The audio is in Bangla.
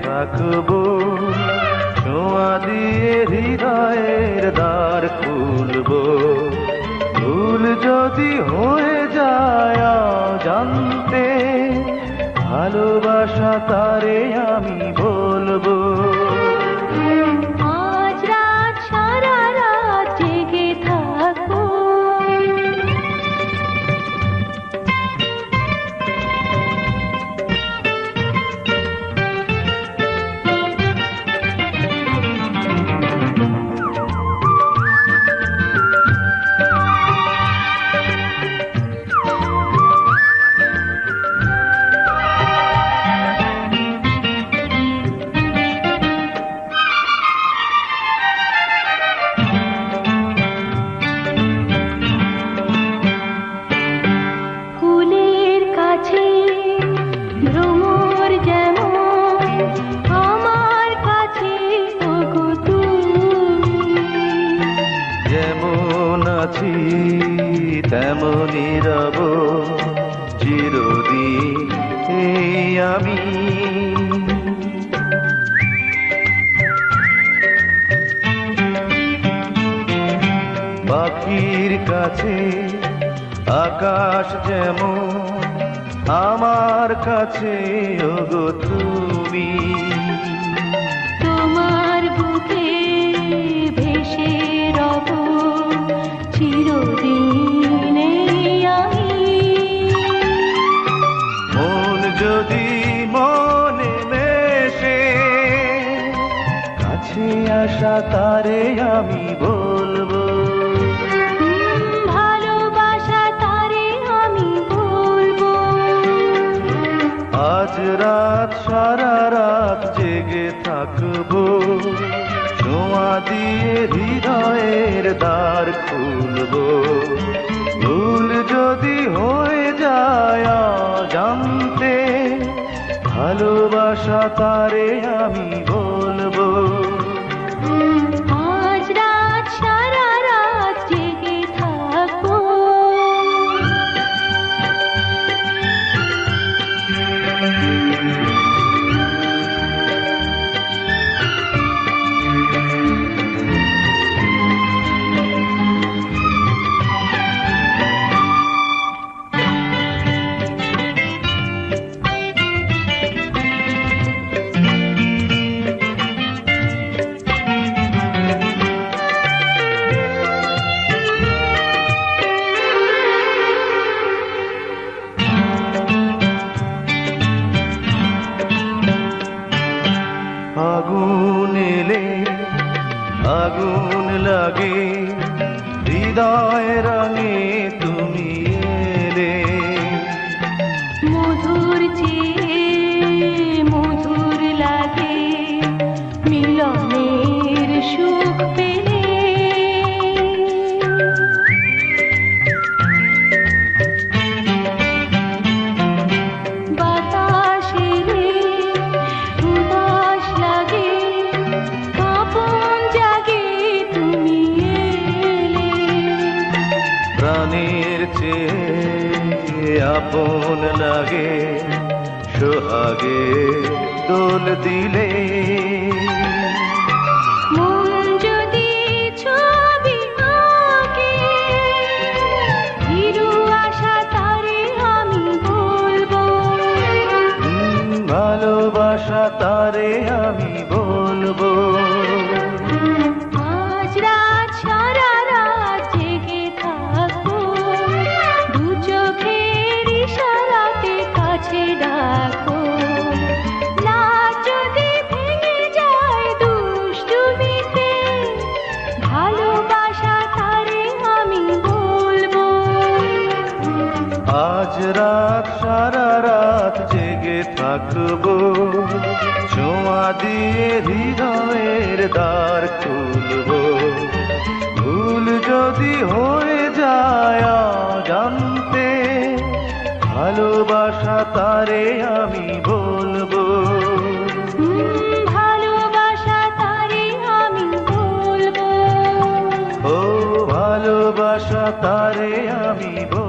থাকবো, ছোঁয়া দিয়ে হৃদয়ের দ্বার খুলবো। ভুল যদি হয়ে যায় জানতে, ভালোবাসা তারে আমি বলবো। আজ রাত সারা রাত জেগে থাকবো। ভ্রমর যেমন আমার কাছে ওগো তুমি, যেমন আছি তেমনই রব চিরদিন এই আমি। পাখির কাছে আকাশ যেমন আমার কাছে ওগো তুমি। তোমার বুকে ভেসে রব চিরদিন আমি। মন যদি মনে মেশে, কাছে আসা তারে আমি বলবো। আজ রাত সারা রাত জেগে থাকবো, ছোঁয়া দিয়ে হৃদয়ের দ্বার খুলবো। ভুল যদি হয়ে যায় জানতে, ভালোবাসা তারে আমি বলবো। আজ রাত সারা রাত জেগে থাকবো। আগুন এলে আগুন লাগে, হৃদয় রঙে তুমি এলে। মধুর চেয়ে মধুর লাগে মিলনের সুখ পেলে। বাতাসে উদাস লাগে, কাঁপন জাগে তুমি এলে। প্রাণের চেয়ে আপন লাগে, সোহাগে দোল দিলে। মন যদি ছবি আঁকে, হিরু আশা তারে আমি বলবো। ভালোবাসা তারে আমি বলবো। আজ রাত সারা রাত জেগে থাকবো, দু চোখের ইশারাতে কাছে ডাকো। রাত যদি ভেঙে যায় দুষ্টুমিতে, ভালোবাসা তারে আমি বলবো। আজ রাত সারা রাত জেগে থাকবো, ছোঁয়া দিয়ে হৃদয়ের দ্বার খুলবো। ভুল যদি হয়ে যায় জানতে, ভালোবাসা তারে আমি বলবো। ভালোবাসা তারে আমি বলবো। ও ভালোবাসা তারে আমি বলবো।